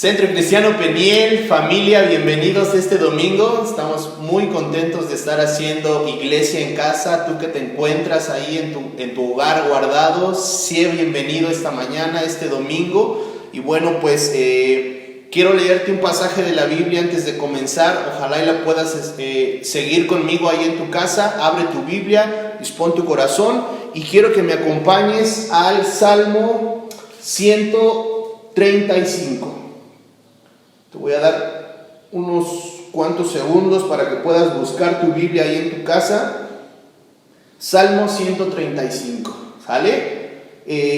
Centro Cristiano Peniel, familia, bienvenidos este domingo. Estamos muy contentos de estar haciendo iglesia en casa. Tú que te encuentras ahí en tu hogar guardado, sé bienvenido esta mañana, este domingo. Y bueno, pues quiero leerte un pasaje de la Biblia antes de comenzar. Ojalá y la puedas seguir conmigo ahí en tu casa. Abre tu Biblia, dispón tu corazón y quiero que me acompañes al Salmo 135. Te voy a dar unos cuantos segundos para que puedas buscar tu Biblia ahí en tu casa. Salmo 135, ¿sale?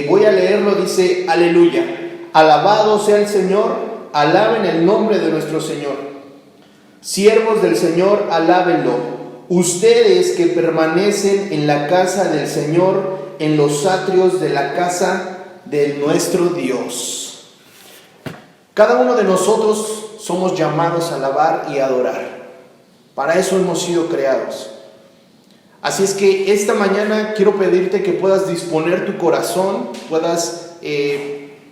Voy a leerlo, dice: aleluya, alabado sea el Señor, alaben el nombre de nuestro Señor. Siervos del Señor, alábenlo. Ustedes que permanecen en la casa del Señor, en los atrios de la casa de nuestro Dios. Cada uno de nosotros somos llamados a alabar y adorar. Para eso hemos sido creados. Así es que esta mañana quiero pedirte que puedas disponer tu corazón, puedas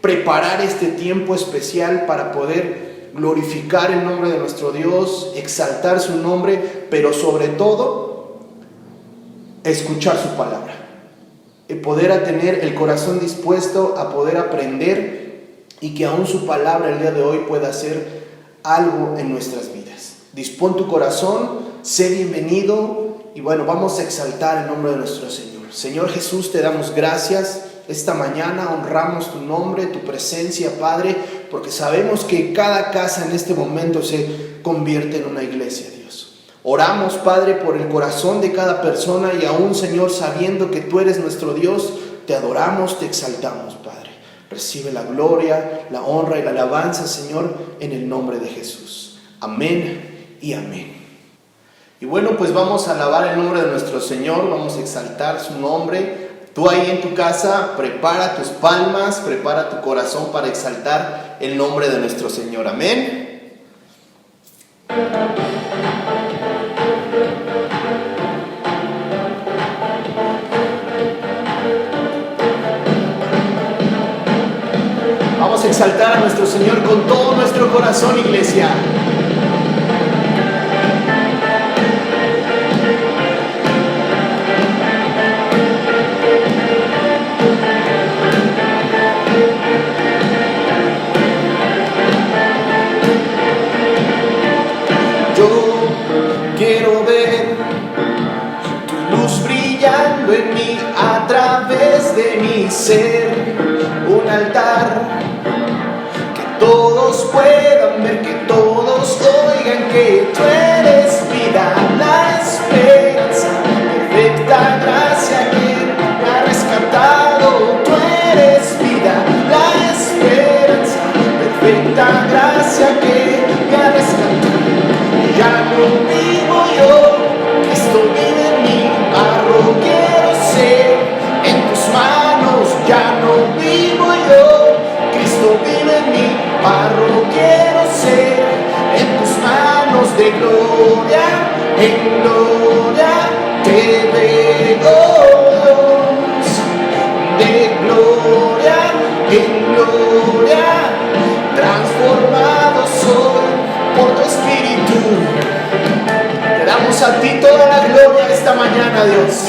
preparar este tiempo especial para poder glorificar el nombre de nuestro Dios, exaltar su nombre, pero sobre todo, escuchar su palabra. Poder tener el corazón dispuesto a poder aprender y que aún su palabra el día de hoy pueda hacer algo en nuestras vidas. Dispón tu corazón, sé bienvenido y bueno, vamos a exaltar el nombre de nuestro Señor. Señor Jesús, te damos gracias. Esta mañana honramos tu nombre, tu presencia, Padre, porque sabemos que cada casa en este momento se convierte en una iglesia, Dios. Oramos, Padre, por el corazón de cada persona y aún, Señor, sabiendo que tú eres nuestro Dios, te adoramos, te exaltamos, Padre. Recibe la gloria, la honra y la alabanza, Señor, en el nombre de Jesús. Amén y amén. Y bueno, pues vamos a alabar el nombre de nuestro Señor, vamos a exaltar su nombre. Tú ahí en tu casa, prepara tus palmas, prepara tu corazón para exaltar el nombre de nuestro Señor. Amén. Vamos a exaltar a nuestro Señor con todo nuestro corazón, iglesia. Yo quiero ver tu luz brillando en mí a través de mi ser, un altar. Todos puedan ver, que todos oigan que tú eres vida, la esperanza, perfecta gracia que me ha rescatado. Tú eres vida, la esperanza, perfecta gracia que me ha rescatado. Ya no vivo yo, Cristo vive en mí, barro quiero ser, en tus manos ya no vivo yo, Cristo vive en mí. Barro quiero ser, en tus manos de gloria, en gloria te veo, de gloria en gloria, transformado soy por tu Espíritu. Te damos a ti toda la gloria esta mañana, Dios.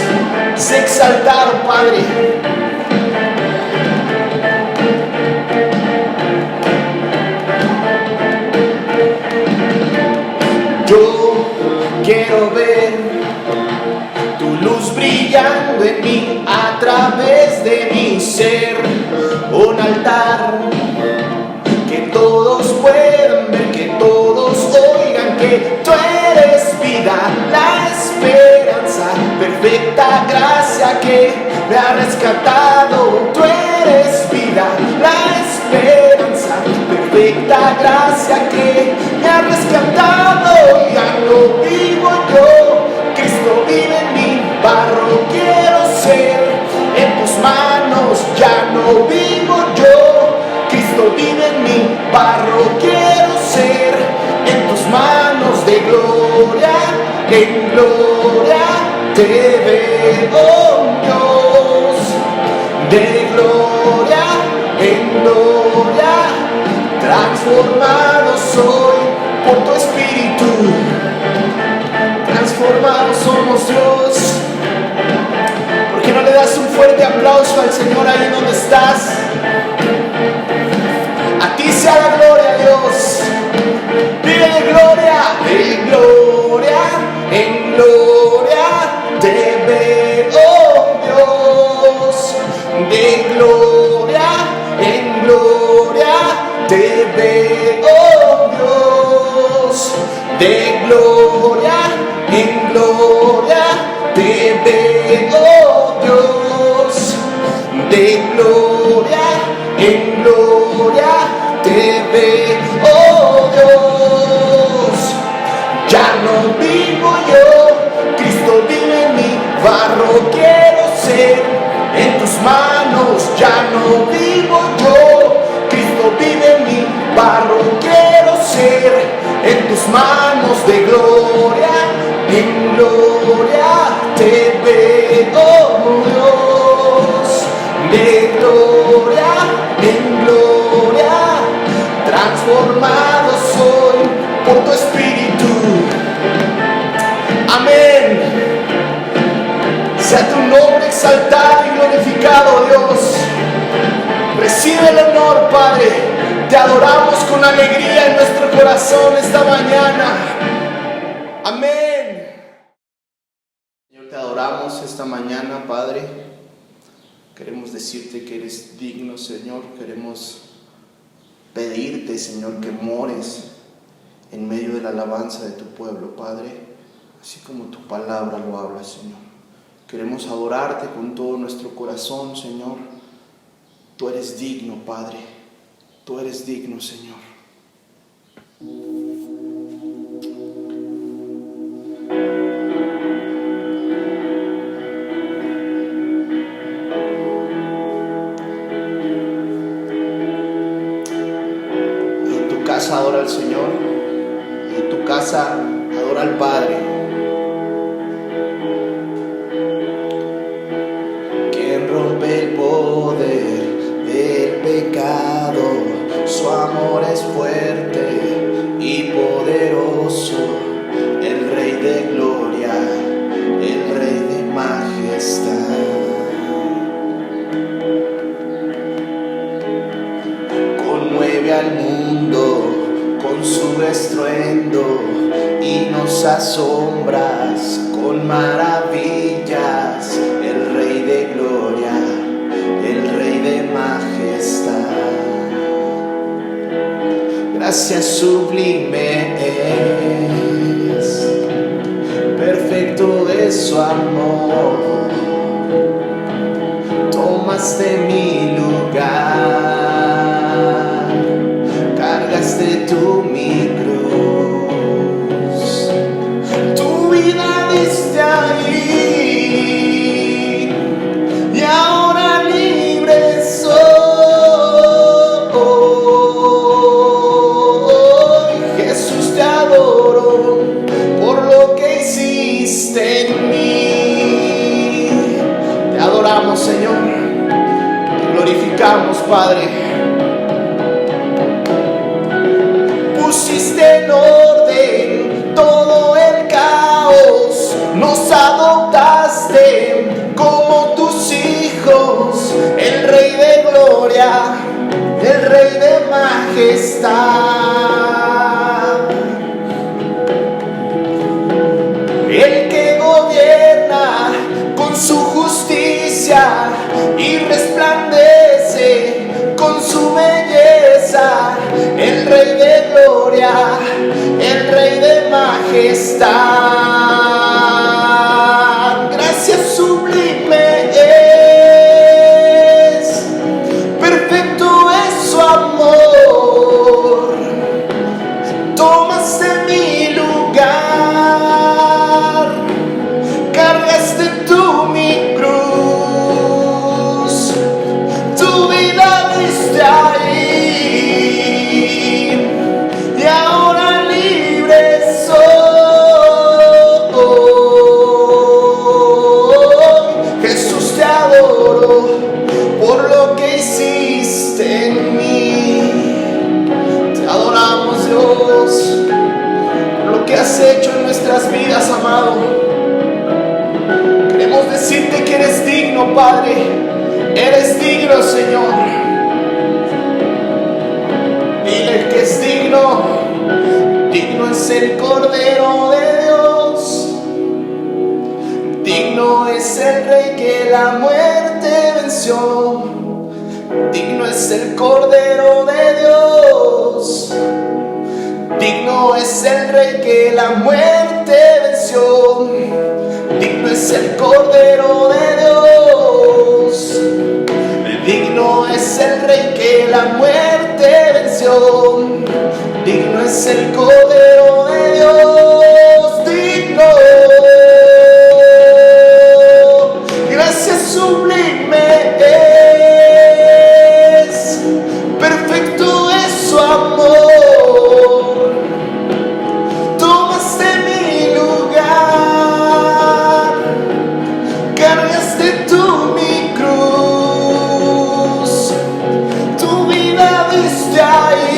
Sé exaltado, Padre. Yo quiero ver tu luz brillando en mí a través de mi ser, un altar que todos puedan ver, que todos oigan que tú eres vida, la esperanza, perfecta gracia que me ha rescatado. Tú eres vida, la esperanza, perfecta gracia que me ha rescatado. Ya no vivo yo, Cristo vive en mí, barro quiero ser, en tus manos ya no vivo yo, Cristo vive en mí, barro quiero ser, en tus manos de gloria, en gloria te veo, Dios, de gloria en gloria Transformado soy por tu espíritu. Transformados somos, Dios. ¿Por qué no le das un fuerte aplauso al Señor ahí donde estás? A ti sea la gloria, Dios. Dile de gloria en gloria te veo, Dios. De gloria en gloria te veo, Dios. De gloria en gloria te veo, Dios. De gloria en gloria te veo, Dios. Ya no vivo yo, Cristo vive en mí. Barro quiero ser, en tus manos ya no vivo yo, Cristo vive en mí. Barro quiero ser, en tus manos. De gloria en gloria te veo, Dios. De gloria en gloria transformado soy por tu espíritu. Amén. Sea tu nombre exaltado y glorificado, Dios. Recibe el honor, Padre. Te adoramos con alegría en nuestro corazón esta mañana. Amén. Señor, te adoramos esta mañana, Padre. Queremos decirte que eres digno, Señor. Queremos pedirte, Señor, que mores en medio de la alabanza de tu pueblo, Padre, así como tu palabra lo habla, Señor. Queremos adorarte con todo nuestro corazón, Señor. Tú eres digno, Padre. Tú eres digno, Señor. En tu casa adora al Señor. En tu casa adora al Padre. Quien rompe el poder del pecado, su amor es fuerte y poderoso. El Rey de gloria, el Rey de majestad. Conmueve al mundo con su estruendo y nos asombras con maravillas. El Rey de gloria, el Rey de majestad. Gracias sublime es, perfecto es su amor. Tomaste mi lugar, cargaste tú mi cruz, tu vida diste ahí y ahora libre soy. Jesús, te adoro por lo que hiciste en mí. Te adoramos, Señor, te glorificamos, Padre. Pusiste en orden todo el caos, nos adoptaste como tus hijos. El Rey de gloria, el Rey de majestad, el que gobierna con su justicia y resplandece con su belleza. El Rey de gloria, el Rey de majestad. Gracias sublime es, perfecto es su amor. Tomaste mi lugar, cargaste tú mi cruz, tu vida diste ahí y ahora libre soy. que has hecho en nuestras vidas, amado. Queremos decirte que eres digno, Padre. Eres digno, Señor. Dile que es digno. Digno es el Cordero de Dios. Digno es el Rey que la muerte venció. Digno es el Cordero de Dios. Digno es el Rey que la muerte venció. Digno es el Cordero de Dios. Digno es el Rey que la muerte venció. Digno es el Cordero de Dios. Digno. Gracias sublime es. Perfecto es su amor. Tomaste mi lugar. Cargaste tú mi cruz. Tu vida diste ahí.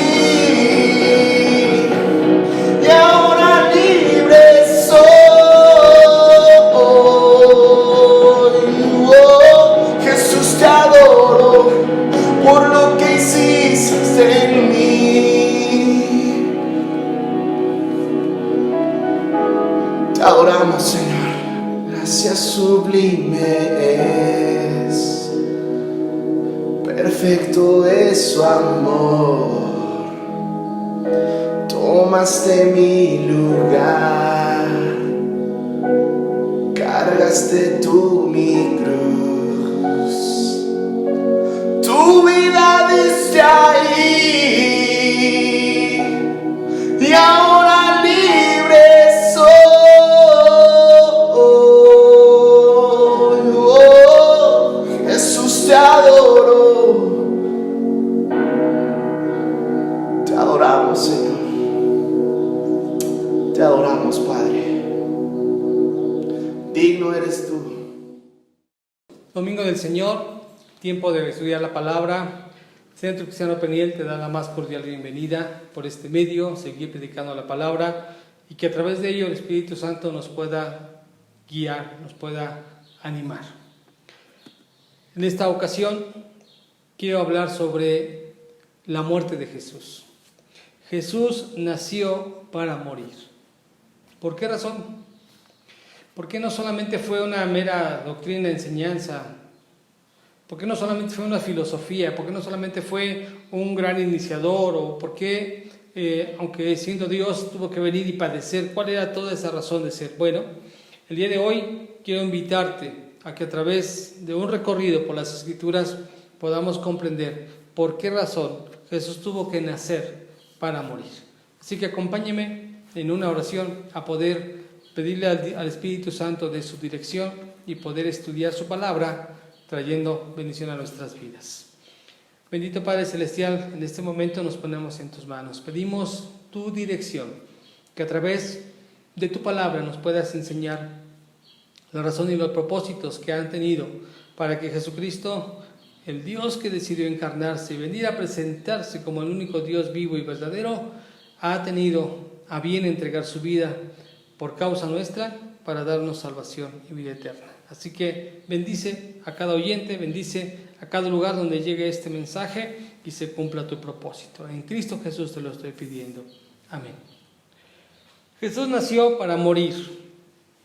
Y ahora libre soy. Oh, Jesús, te adoro por lo que hiciste en mí. Te adoramos, Señor. Gracias sublime es. Perfecto es su amor. Tomaste mi lugar. Cargaste tú mi cruz. Tu vida diste ahí. Y ahora libre soy. Oh, Jesús, te adoro. Te adoramos, Señor. Te adoramos, Padre. Digno eres tú. Domingo del Señor, tiempo de estudiar la palabra. Centro Cristiano Peniel te da la más cordial bienvenida por este medio, seguir predicando la palabra y que a través de ello el Espíritu Santo nos pueda guiar, nos pueda animar. En esta ocasión quiero hablar sobre la muerte de Jesús. Jesús nació para morir. ¿Por qué razón? Porque no solamente fue una mera doctrina, enseñanza. ¿Por qué no solamente fue una filosofía? ¿Por qué no solamente fue un gran iniciador? ¿O por qué, aunque siendo Dios, tuvo que venir y padecer? ¿Cuál era toda esa razón de ser? Bueno, el día de hoy quiero invitarte a que a través de un recorrido por las Escrituras podamos comprender por qué razón Jesús tuvo que nacer para morir. Así que acompáñeme en una oración a poder pedirle al Espíritu Santo de su dirección y poder estudiar su palabra, trayendo bendición a nuestras vidas. Bendito Padre Celestial, en este momento nos ponemos en tus manos. Pedimos tu dirección, que a través de tu palabra nos puedas enseñar la razón y los propósitos que han tenido para que Jesucristo, el Dios que decidió encarnarse y venir a presentarse como el único Dios vivo y verdadero, ha tenido a bien entregar su vida por causa nuestra para darnos salvación y vida eterna. Así que bendice a cada oyente, bendice a cada lugar donde llegue este mensaje y se cumpla tu propósito. En Cristo Jesús te lo estoy pidiendo. Amén. Jesús nació para morir.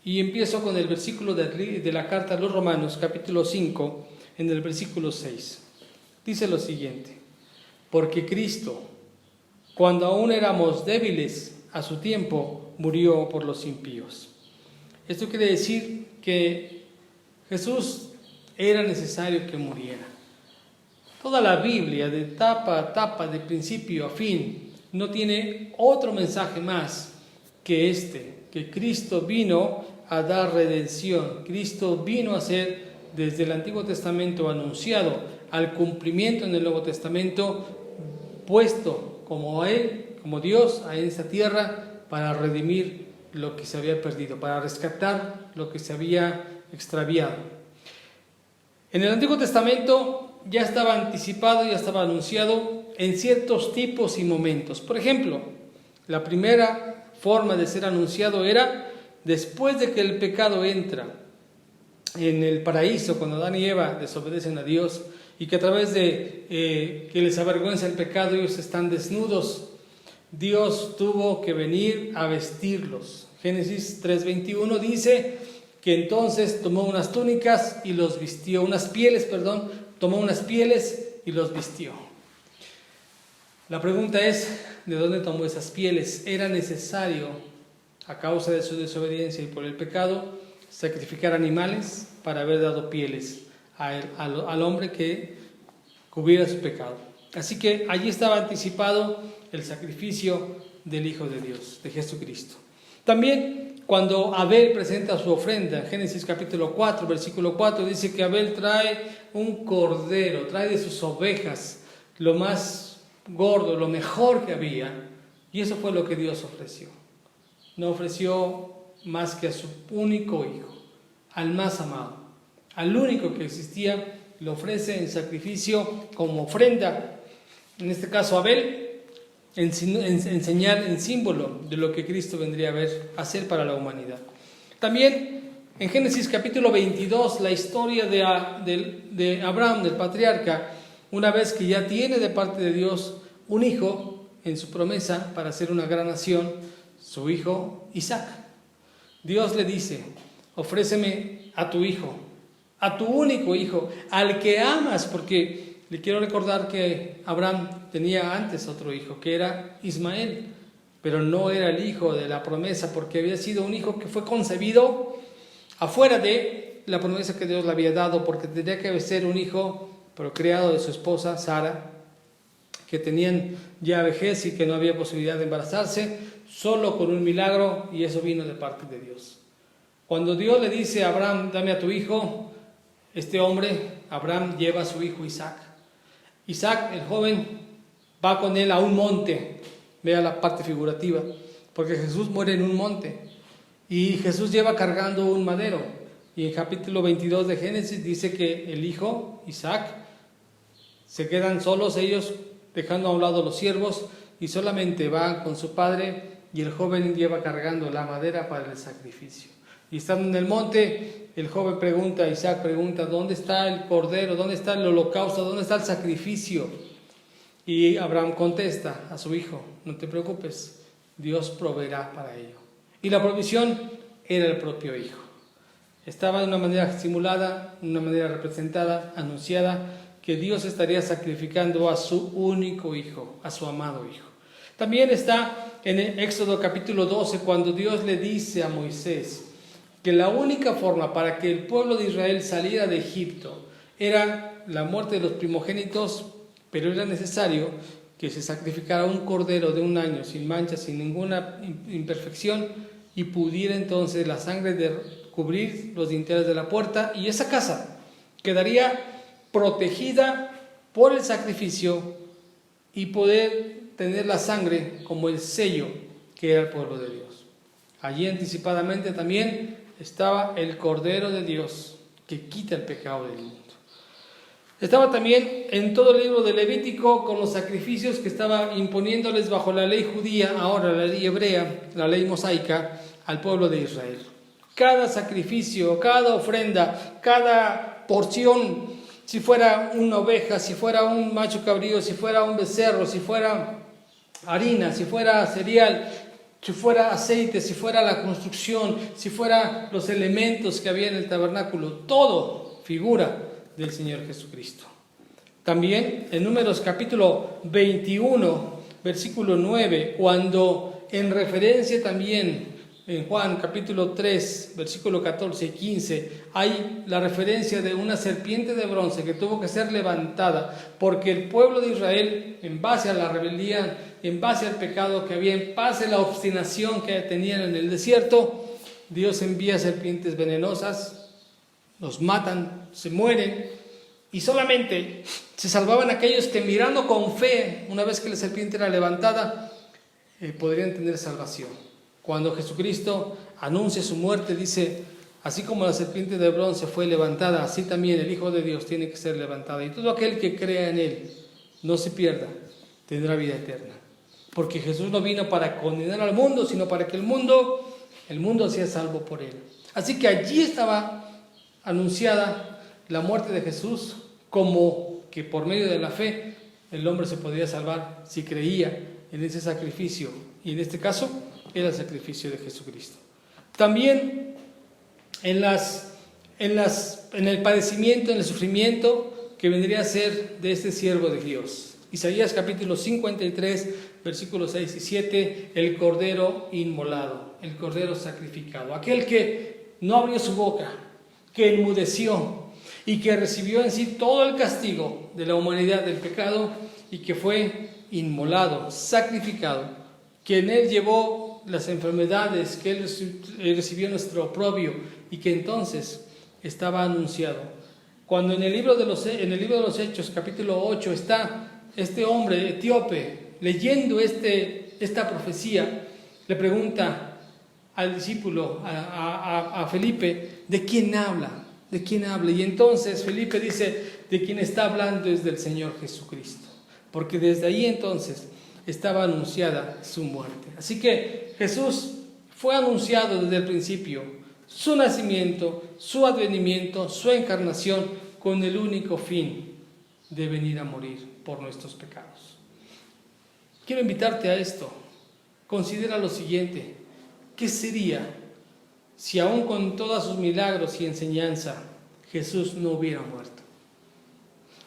Y empiezo con el versículo de la carta a los Romanos, capítulo 5, en el versículo 6. Dice lo siguiente: porque Cristo, cuando aún éramos débiles, a su tiempo murió por los impíos. Esto quiere decir que Jesús era necesario que muriera. Toda la Biblia, de tapa a tapa, de principio a fin, no tiene otro mensaje más que este, que Cristo vino a dar redención. Cristo vino a ser, desde el Antiguo Testamento anunciado al cumplimiento en el Nuevo Testamento, puesto como Él, como Dios en esta tierra, para redimir lo que se había perdido, para rescatar lo que se había extraviado. En el Antiguo Testamento ya estaba anticipado, ya estaba anunciado en ciertos tipos y momentos. Por ejemplo, la primera forma de ser anunciado era después de que el pecado entra en el paraíso, cuando Adán y Eva desobedecen a Dios, y que a través de que les avergüenza el pecado, ellos están desnudos. Dios tuvo que venir a vestirlos. Génesis 3:21 dice que entonces tomó unas túnicas y los vistió, tomó unas pieles y los vistió. La pregunta es, ¿de dónde tomó esas pieles? ¿Era necesario, a causa de su desobediencia y por el pecado, sacrificar animales para haber dado pieles al hombre que cubriera su pecado? Así que allí estaba anticipado el sacrificio del Hijo de Dios, de Jesucristo. También cuando Abel presenta su ofrenda, en Génesis capítulo 4, versículo 4, dice que Abel trae un cordero, trae de sus ovejas lo más gordo, lo mejor que había, y eso fue lo que Dios ofreció. No ofreció más que a su único hijo, al más amado, al único que existía, lo ofrece en sacrificio como ofrenda, en este caso Abel, en señal, en símbolo de lo que Cristo vendría a hacer para la humanidad. También en Génesis capítulo 22, la historia de Abraham, del patriarca, una vez que ya tiene de parte de Dios un hijo en su promesa para ser una gran nación, su hijo Isaac. Dios le dice: ofréceme a tu hijo, a tu único hijo, al que amas, porque le quiero recordar que Abraham tenía antes otro hijo, que era Ismael, pero no era el hijo de la promesa, porque había sido un hijo que fue concebido afuera de la promesa que Dios le había dado, porque tendría que ser un hijo procreado de su esposa Sara, que tenían ya vejez y que no había posibilidad de embarazarse, solo con un milagro, y eso vino de parte de Dios. Cuando Dios le dice a Abraham: dame a tu hijo, este hombre, Abraham, lleva a su hijo Isaac. Isaac, el joven, va con él a un monte. Vea la parte figurativa, porque Jesús muere en un monte y Jesús lleva cargando un madero. Y en capítulo 22 de Génesis dice que el hijo, Isaac, se quedan solos ellos, dejando a un lado los siervos, y solamente van con su padre, y el joven lleva cargando la madera para el sacrificio. Y estando en el monte, el joven pregunta, Isaac pregunta: ¿dónde está el cordero? ¿Dónde está el holocausto? ¿Dónde está el sacrificio? Y Abraham contesta a su hijo: no te preocupes, Dios proveerá para ello. Y la provisión era el propio hijo. Estaba de una manera simulada, de una manera representada, anunciada, que Dios estaría sacrificando a su único hijo, a su amado hijo. También está en Éxodo capítulo 12, cuando Dios le dice a Moisés que la única forma para que el pueblo de Israel saliera de Egipto era la muerte de los primogénitos, pero era necesario que se sacrificara un cordero de un año, sin mancha, sin ninguna imperfección, y pudiera entonces la sangre de cubrir los dinteles de la puerta, y esa casa quedaría protegida por el sacrificio y poder tener la sangre como el sello que era el pueblo de Dios. Allí anticipadamente también estaba el Cordero de Dios que quita el pecado del mundo. Estaba también en todo el libro de Levítico con los sacrificios que estaba imponiéndoles bajo la ley judía, ahora la ley hebrea, la ley mosaica, al pueblo de Israel. Cada sacrificio, cada ofrenda, cada porción, si fuera una oveja, si fuera un macho cabrío, si fuera un becerro, si fuera harina, si fuera cereal, si fuera aceite, si fuera la construcción, si fuera los elementos que había en el tabernáculo, todo figura del Señor Jesucristo. También en Números capítulo 21, versículo 9, cuando en referencia también en Juan capítulo 3, versículo 14 y 15, hay la referencia de una serpiente de bronce que tuvo que ser levantada, porque el pueblo de Israel, en base a la rebeldía, en base al pecado que había, en base a la obstinación que tenían en el desierto, Dios envía serpientes venenosas, los matan, se mueren, y solamente se salvaban aquellos que, mirando con fe, una vez que la serpiente era levantada, podrían tener salvación. Cuando Jesucristo anuncia su muerte, dice: así como la serpiente de bronce fue levantada, así también el Hijo de Dios tiene que ser levantado. Y todo aquel que crea en Él, no se pierda, tendrá vida eterna. porque Jesús no vino para condenar al mundo, sino para que el mundo sea salvo por él. Así que allí estaba anunciada la muerte de Jesús, como que por medio de la fe el hombre se podría salvar si creía en ese sacrificio, y en este caso era el sacrificio de Jesucristo. También en el padecimiento, en el sufrimiento que vendría a ser de este siervo de Dios. Isaías capítulo 53, versículos 6 y 7, el cordero inmolado, el cordero sacrificado, aquel que no abrió su boca, que enmudeció y que recibió en sí todo el castigo de la humanidad del pecado y que fue inmolado, sacrificado, que en él llevó las enfermedades, que él recibió nuestro oprobio y que entonces estaba anunciado. Cuando en el libro de los Hechos, capítulo 8, está este hombre etíope leyendo esta profecía, le pregunta al discípulo, a Felipe, ¿de quién habla? ¿De quién habla? Y entonces Felipe dice, de quien está hablando es del Señor Jesucristo, porque desde ahí entonces estaba anunciada su muerte. Así que Jesús fue anunciado desde el principio, su nacimiento, su advenimiento, su encarnación, con el único fin de venir a morir por nuestros pecados. Quiero invitarte a esto. Considera lo siguiente: ¿qué sería si aún con todos sus milagros y enseñanza Jesús no hubiera muerto?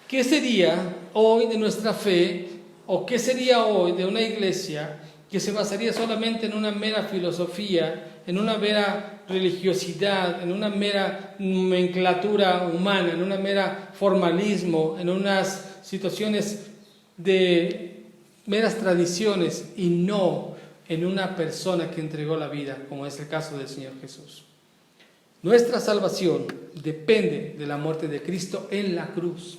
¿Qué sería hoy de nuestra fe, o qué sería hoy de una iglesia que se basaría solamente en una mera filosofía, en una mera religiosidad, en una mera nomenclatura humana, en una mera formalismo, en unas situaciones de meras tradiciones y no en una persona que entregó la vida, como es el caso del Señor Jesús? Nuestra salvación depende de la muerte de Cristo en la cruz.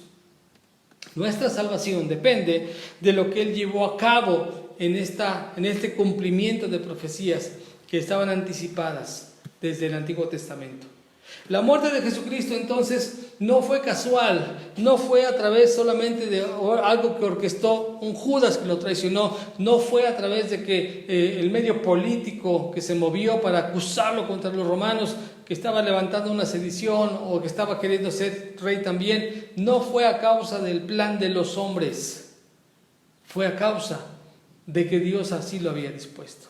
Nuestra salvación depende de lo que Él llevó a cabo en este cumplimiento de profecías que estaban anticipadas desde el Antiguo Testamento. La muerte de Jesucristo entonces no fue casual, no fue a través solamente de algo que orquestó un Judas que lo traicionó, no fue a través de que el medio político que se movió para acusarlo contra los romanos, que estaba levantando una sedición o que estaba queriendo ser rey también, no fue a causa del plan de los hombres, fue a causa de que Dios así lo había dispuesto.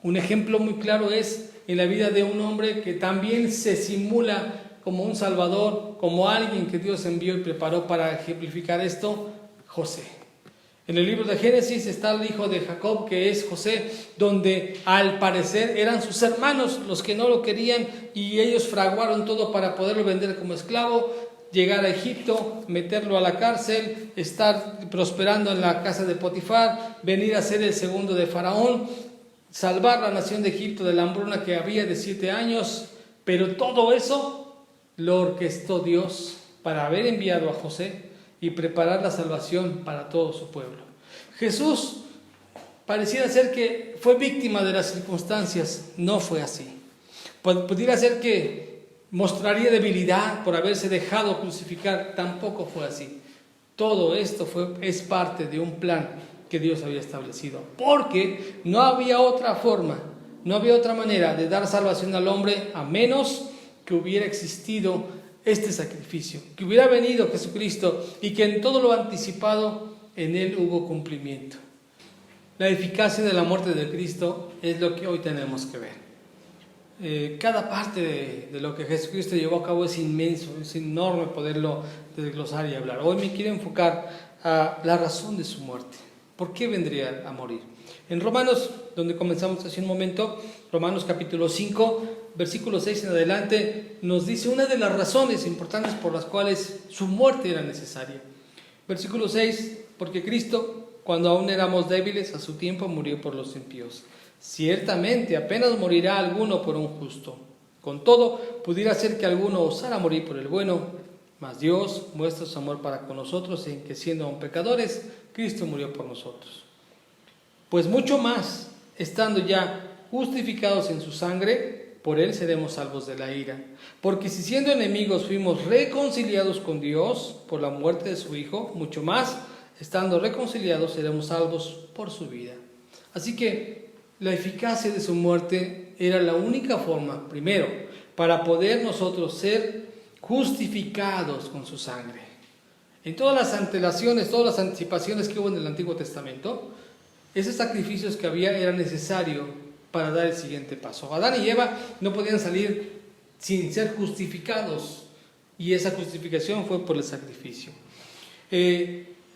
Un ejemplo muy claro es en la vida de un hombre que también se simula como un salvador, como alguien que Dios envió y preparó para ejemplificar esto: José. En el libro de Génesis está el hijo de Jacob, que es José, donde al parecer eran sus hermanos los que no lo querían y ellos fraguaron todo para poderlo vender como esclavo, llegar a Egipto, meterlo a la cárcel, estar prosperando en la casa de Potifar, venir a ser el segundo de Faraón, salvar la nación de Egipto de la hambruna que había de 7 años, pero todo eso lo orquestó Dios para haber enviado a José y preparar la salvación para todo su pueblo. Jesús pareciera ser que fue víctima de las circunstancias, no fue así. Pudiera ser que mostraría debilidad por haberse dejado crucificar, tampoco fue así. Todo esto es parte de un plan que Dios había establecido, porque no había otra forma, no había otra manera de dar salvación al hombre a menos que hubiera existido este sacrificio, que hubiera venido Jesucristo y que en todo lo anticipado en él hubo cumplimiento. La eficacia de la muerte de Cristo es lo que hoy tenemos que ver. Cada parte de lo que Jesucristo llevó a cabo es inmenso, es enorme poderlo desglosar y hablar. Hoy me quiero enfocar a la razón de su muerte. ¿Por qué vendría a morir? En Romanos, donde comenzamos hace un momento, Romanos capítulo 5, versículo 6 en adelante, nos dice una de las razones importantes por las cuales su muerte era necesaria. Versículo 6, porque Cristo, cuando aún éramos débiles, a su tiempo murió por los impíos. Ciertamente apenas morirá alguno por un justo. Con todo, pudiera ser que alguno osara morir por el bueno, mas Dios muestra su amor para con nosotros en que, siendo aún pecadores, Cristo murió por nosotros. Pues mucho más, estando ya justificados en su sangre, por él seremos salvos de la ira. Porque si siendo enemigos fuimos reconciliados con Dios por la muerte de su Hijo, mucho más, estando reconciliados, seremos salvos por su vida. Así que la eficacia de su muerte era la única forma, primero, para poder nosotros ser justificados con su sangre. En todas las antelaciones, todas las anticipaciones que hubo en el Antiguo Testamento, esos sacrificios que había era necesario para dar el siguiente paso. Adán y Eva no podían salir sin ser justificados, y esa justificación fue por el sacrificio.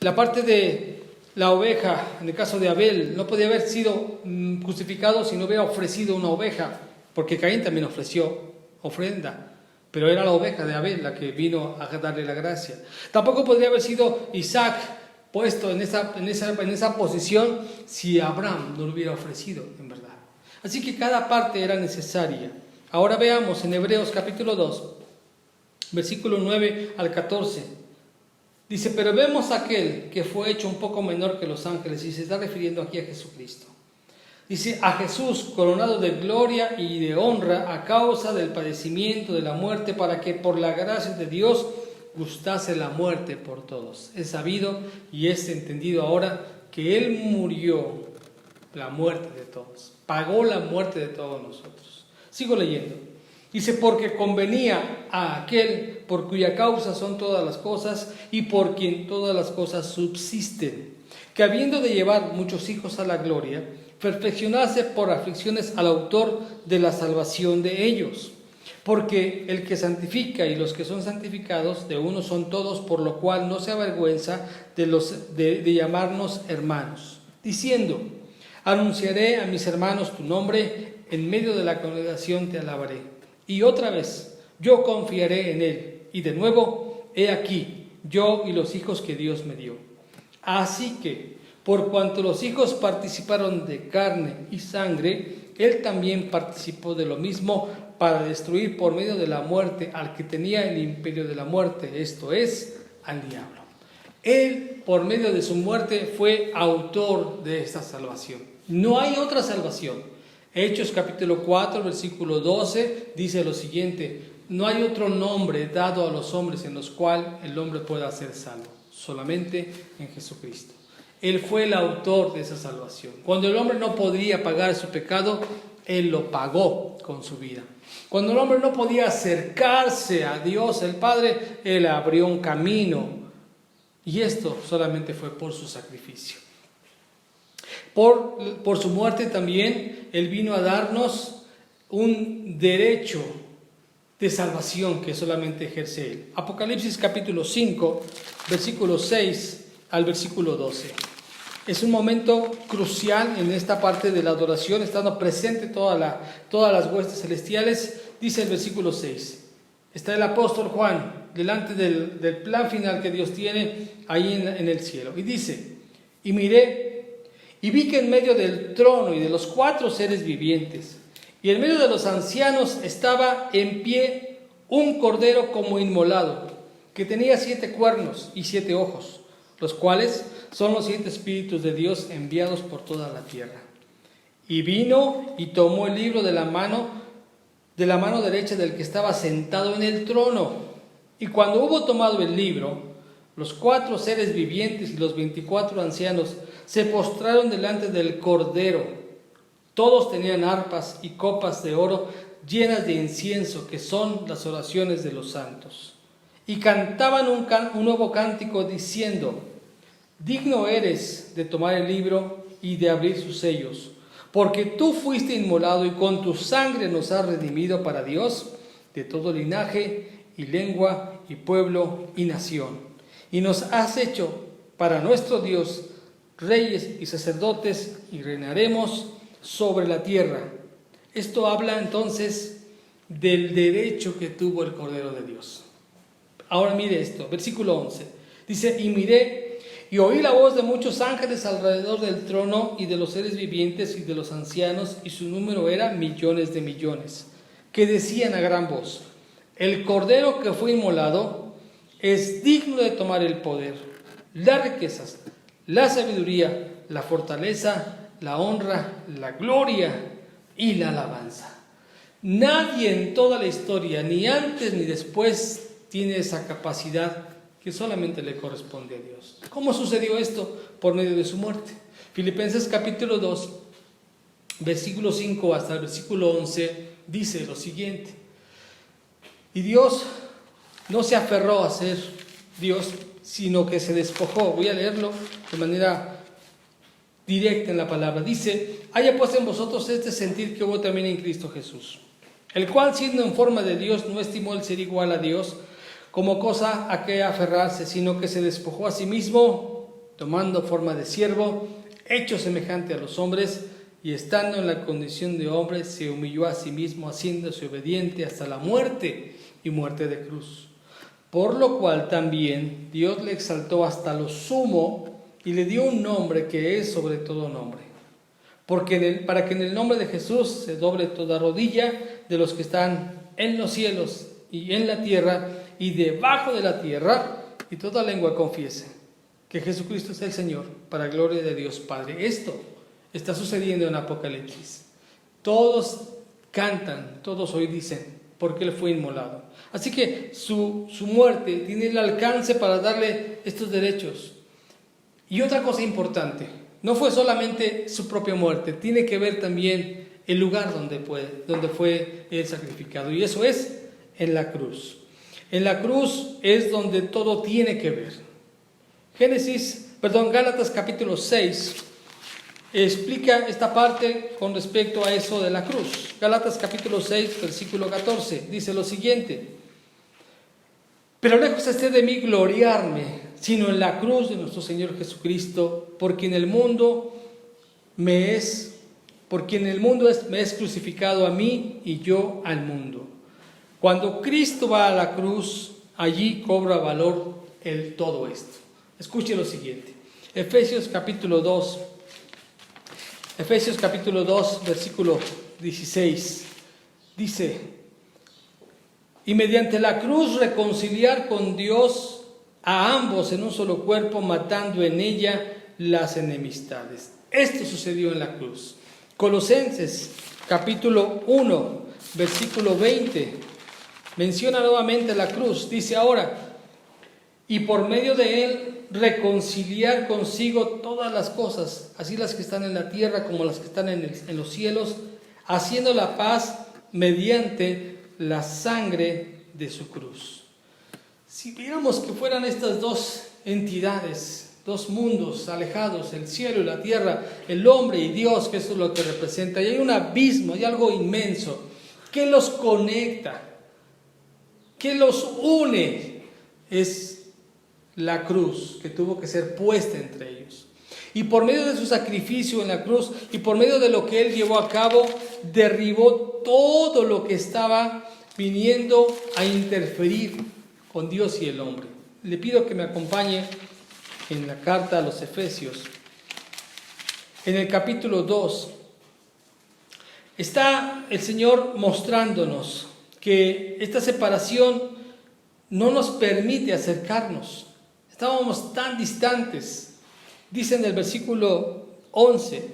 La parte de la oveja, en el caso de Abel, no podía haber sido justificado si no hubiera ofrecido una oveja, porque Caín también ofreció ofrenda, pero era la oveja de Abel la que vino a darle la gracia. Tampoco podría haber sido Isaac puesto en esa posición si Abraham no lo hubiera ofrecido, en verdad. Así que cada parte era necesaria. Ahora veamos en Hebreos capítulo 2, versículo 9 al 14. Dice, pero vemos a aquel que fue hecho un poco menor que los ángeles, y se está refiriendo aquí a Jesucristo. Dice, a Jesús coronado de gloria y de honra a causa del padecimiento de la muerte, para que por la gracia de Dios gustase la muerte por todos. Es sabido y es entendido ahora que Él murió la muerte de todos, pagó la muerte de todos nosotros. Sigo leyendo. Dice, porque convenía a aquel por cuya causa son todas las cosas y por quien todas las cosas subsisten, que habiendo de llevar muchos hijos a la gloria, perfeccionase por aflicciones al autor de la salvación de ellos. Porque el que santifica y los que son santificados de uno son todos, por lo cual no se avergüenza de llamarnos hermanos, diciendo, anunciaré a mis hermanos tu nombre, en medio de la congregación te alabaré. Y otra vez, yo confiaré en él. Y de nuevo, he aquí, yo y los hijos que Dios me dio. Así que, por cuanto los hijos participaron de carne y sangre, él también participó de lo mismo, para destruir por medio de la muerte al que tenía el imperio de la muerte, esto es, al diablo. Él, por medio de su muerte, fue autor de esta salvación. No hay otra salvación. Hechos capítulo 4, versículo 12, dice lo siguiente, no hay otro nombre dado a los hombres en los cuales el hombre pueda ser salvo, solamente en Jesucristo. Él fue el autor de esa salvación. Cuando el hombre no podía pagar su pecado, Él lo pagó con su vida. Cuando el hombre no podía acercarse a Dios el Padre, Él abrió un camino. Y esto solamente fue por su sacrificio. Por su muerte también, Él vino a darnos un derecho de salvación que solamente ejerce Él. Apocalipsis capítulo 5, versículo 6 al versículo 12. Es un momento crucial en esta parte de la adoración, estando presente todas las huestes celestiales. Dice el versículo 6, está el apóstol Juan delante del plan final que Dios tiene ahí en el cielo. Y dice, y miré, y vi que en medio del trono y de los 4 seres vivientes, y en medio de los ancianos estaba en pie un cordero como inmolado, que tenía 7 cuernos y 7 ojos, los cuales son los 7 espíritus de Dios enviados por toda la tierra. Y vino y tomó el libro de la mano derecha del que estaba sentado en el trono. Y cuando hubo tomado el libro, los 4 seres vivientes y los 24 ancianos se postraron delante del Cordero. Todos tenían arpas y copas de oro llenas de incienso, que son las oraciones de los santos. Y cantaban un nuevo cántico diciendo, digno eres de tomar el libro y de abrir sus sellos, porque tú fuiste inmolado y con tu sangre nos has redimido para Dios de todo linaje y lengua y pueblo y nación. Y nos has hecho para nuestro Dios reyes y sacerdotes, y reinaremos sobre la tierra. Esto habla entonces del derecho que tuvo el Cordero de Dios. Ahora mire esto, versículo 11. Dice, y miré y oí la voz de muchos ángeles alrededor del trono y de los seres vivientes y de los ancianos, y su número era millones de millones, que decían a gran voz, el Cordero que fue inmolado es digno de tomar el poder, las riquezas, la sabiduría, la fortaleza, la honra, la gloria y la alabanza. Nadie en toda la historia, ni antes ni después, tiene esa capacidad que solamente le corresponde a Dios. ¿Cómo sucedió esto? Por medio de su muerte. Filipenses capítulo 2, versículo 5 hasta el versículo 11, dice lo siguiente: y Dios no se aferró a ser Dios, sino que se despojó. Voy a leerlo de manera directa en la palabra. Dice: haya pues en vosotros este sentir que hubo también en Cristo Jesús, el cual, siendo en forma de Dios, no estimó el ser igual a Dios como cosa a que aferrarse, sino que se despojó a sí mismo, tomando forma de siervo, hecho semejante a los hombres, y estando en la condición de hombre, se humilló a sí mismo, haciéndose obediente hasta la muerte y muerte de cruz. Por lo cual también Dios le exaltó hasta lo sumo y le dio un nombre que es sobre todo nombre, para que en el nombre de Jesús se doble toda rodilla de los que están en los cielos y en la tierra y debajo de la tierra, y toda lengua confiese que Jesucristo es el Señor, para gloria de Dios Padre. Esto está sucediendo en Apocalipsis. Todos cantan, todos hoy dicen, porque Él fue inmolado. Así que su muerte tiene el alcance para darle estos derechos. Y otra cosa importante, no fue solamente su propia muerte, tiene que ver también el lugar donde fue Él sacrificado, y eso es en la cruz. En la cruz es donde todo tiene que ver. Gálatas capítulo 6 explica esta parte con respecto a eso de la cruz. Gálatas capítulo 6, versículo 14, dice lo siguiente: pero lejos esté de mí gloriarme, sino en la cruz de nuestro Señor Jesucristo, por quien el mundo me es crucificado a mí y yo al mundo. Cuando Cristo va a la cruz, allí cobra valor el todo esto. Escuche lo siguiente. Efesios capítulo 2, versículo 16, dice: y mediante la cruz reconciliar con Dios a ambos en un solo cuerpo, matando en ella las enemistades. Esto sucedió en la cruz. Colosenses capítulo 1, versículo 20, menciona nuevamente la cruz. Dice ahora: y por medio de él reconciliar consigo todas las cosas, así las que están en la tierra como las que están en los cielos, haciendo la paz mediante la sangre de su cruz. Si viéramos que fueran estas dos entidades, dos mundos alejados, el cielo y la tierra, el hombre y Dios, que eso es lo que representa, y hay un abismo, hay algo inmenso que los conecta, que los une, es la cruz que tuvo que ser puesta entre ellos. Y por medio de su sacrificio en la cruz y por medio de lo que Él llevó a cabo, derribó todo lo que estaba viniendo a interferir con Dios y el hombre. Le pido que me acompañe en la carta a los Efesios. En el capítulo 2 está el Señor mostrándonos que esta separación no nos permite acercarnos. Estábamos tan distantes. Dice en el versículo 11: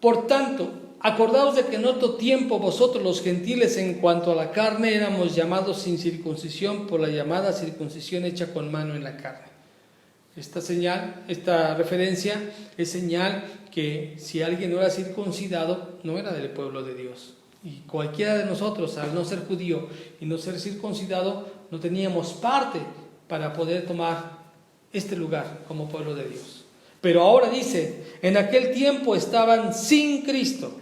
por tanto, acordaos de que en otro tiempo vosotros los gentiles en cuanto a la carne éramos llamados sin circuncisión por la llamada circuncisión hecha con mano en la carne. Esta referencia es señal que si alguien no era circuncidado, no era del pueblo de Dios. Y cualquiera de nosotros, al no ser judío y no ser circuncidado, no teníamos parte para poder tomar este lugar como pueblo de Dios. Pero ahora dice: en aquel tiempo estaban sin Cristo,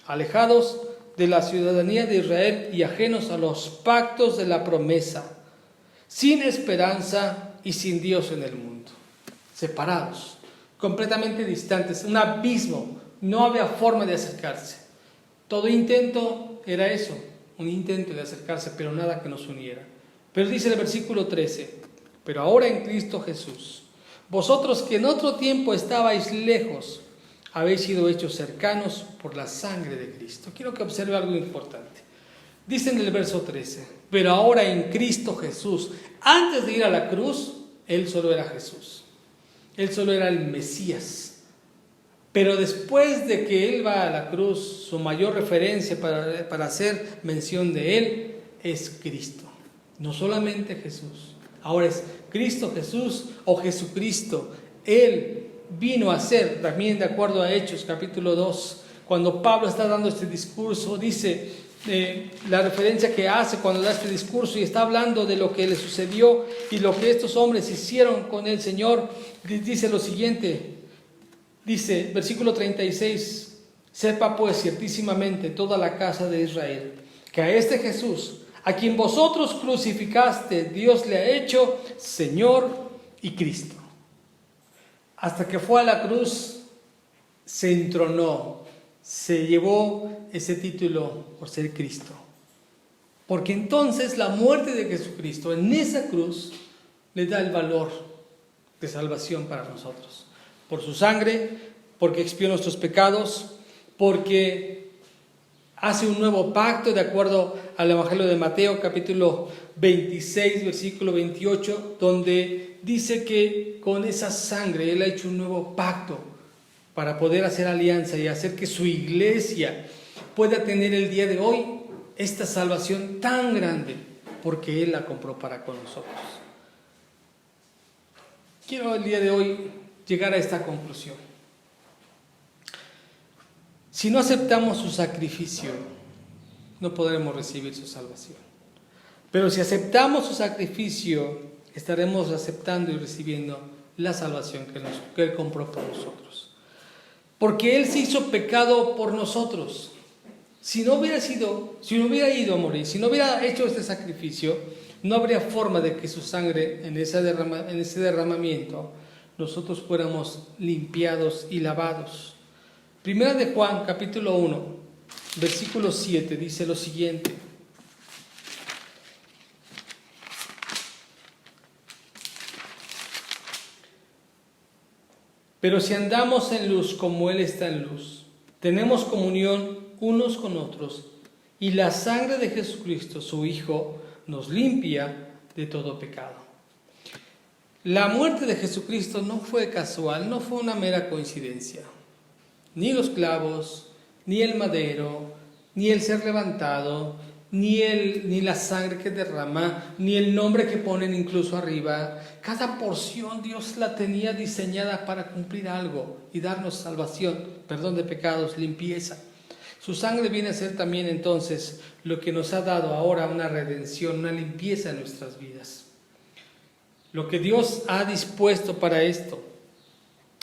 alejados de la ciudadanía de Israel y ajenos a los pactos de la promesa, sin esperanza y sin Dios en el mundo. Separados, completamente distantes, un abismo, no había forma de acercarse. Todo intento era eso, un intento de acercarse, pero nada que nos uniera. Pero dice el versículo 13: pero ahora en Cristo Jesús, vosotros que en otro tiempo estabais lejos, habéis sido hechos cercanos por la sangre de Cristo. Quiero que observe algo importante. Dice en el verso 13: pero ahora en Cristo Jesús. Antes de ir a la cruz, Él solo era Jesús. Él solo era el Mesías. Pero después de que Él va a la cruz, su mayor referencia para hacer mención de Él es Cristo. No solamente Jesús. Ahora es Cristo Jesús o Jesucristo. Él vino a ser, también de acuerdo a Hechos capítulo 2, cuando Pablo está dando este discurso, dice la referencia que hace cuando da este discurso y está hablando de lo que le sucedió y lo que estos hombres hicieron con el Señor, dice lo siguiente, dice, versículo 36, sepa pues ciertísimamente toda la casa de Israel, que a este Jesús, a quien vosotros crucificaste, Dios le ha hecho Señor y Cristo. Hasta que fue a la cruz, se entronó, se llevó ese título por ser Cristo. Porque entonces la muerte de Jesucristo en esa cruz le da el valor de salvación para nosotros. Por su sangre, porque expió nuestros pecados, porque hace un nuevo pacto de acuerdo al Evangelio de Mateo, capítulo 26, versículo 28, donde dice que con esa sangre Él ha hecho un nuevo pacto para poder hacer alianza y hacer que su iglesia pueda tener el día de hoy esta salvación tan grande, porque Él la compró para con nosotros. Quiero el día de hoy llegar a esta conclusión. Si no aceptamos su sacrificio, no podremos recibir su salvación. Pero si aceptamos su sacrificio, estaremos aceptando y recibiendo la salvación que Él compró por nosotros. Porque Él se hizo pecado por nosotros. Si no hubiera ido a morir, si no hubiera hecho este sacrificio, no habría forma de que su sangre en ese derramamiento nosotros fuéramos limpiados y lavados. Primera de Juan, capítulo 1, versículo 7, dice lo siguiente. Pero si andamos en luz como Él está en luz, tenemos comunión unos con otros, y la sangre de Jesucristo, su Hijo, nos limpia de todo pecado. La muerte de Jesucristo no fue casual, no fue una mera coincidencia. Ni los clavos, ni el madero, ni el ser levantado, ni la sangre que derrama, ni el nombre que ponen incluso arriba. Cada porción Dios la tenía diseñada para cumplir algo y darnos salvación, perdón de pecados, limpieza. Su sangre viene a ser también entonces lo que nos ha dado ahora una redención, una limpieza en nuestras vidas. Lo que Dios ha dispuesto para esto,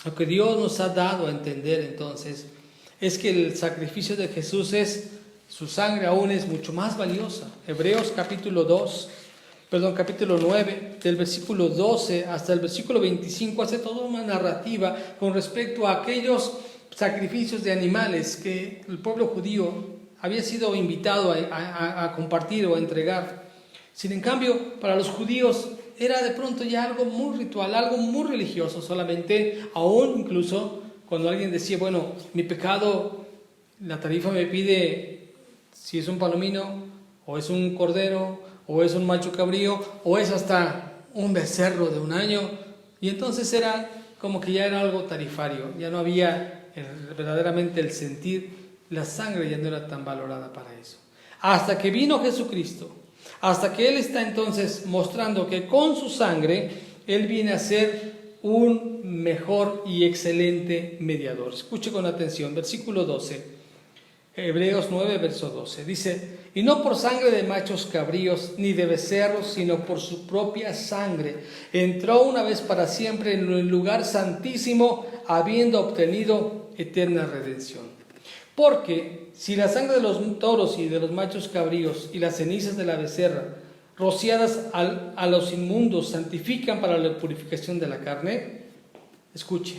lo que Dios nos ha dado a entender entonces, es que el sacrificio de Jesús su sangre aún es mucho más valiosa. Hebreos capítulo 9, del versículo 12 hasta el versículo 25, hace toda una narrativa con respecto a aquellos sacrificios de animales que el pueblo judío había sido invitado a compartir o a entregar. Sin en cambio, para los judíos era de pronto ya algo muy ritual, algo muy religioso, solamente, aún incluso cuando alguien decía, bueno, mi pecado, la tarifa me pide si es un palomino, o es un cordero, o es un macho cabrío, o es hasta un becerro de 1 año, y entonces era como que ya era algo tarifario, ya no había verdaderamente el sentir, la sangre ya no era tan valorada para eso. Hasta que vino Jesucristo, hasta que Él está entonces mostrando que con su sangre Él viene a ser un mejor y excelente mediador. Escuche con atención, versículo 12. Hebreos 9, verso 12, dice, y no por sangre de machos cabríos ni de becerros, sino por su propia sangre, entró una vez para siempre en el lugar santísimo, habiendo obtenido eterna redención. Porque si la sangre de los toros y de los machos cabríos y las cenizas de la becerra, rociadas a los inmundos, santifican para la purificación de la carne, escuche,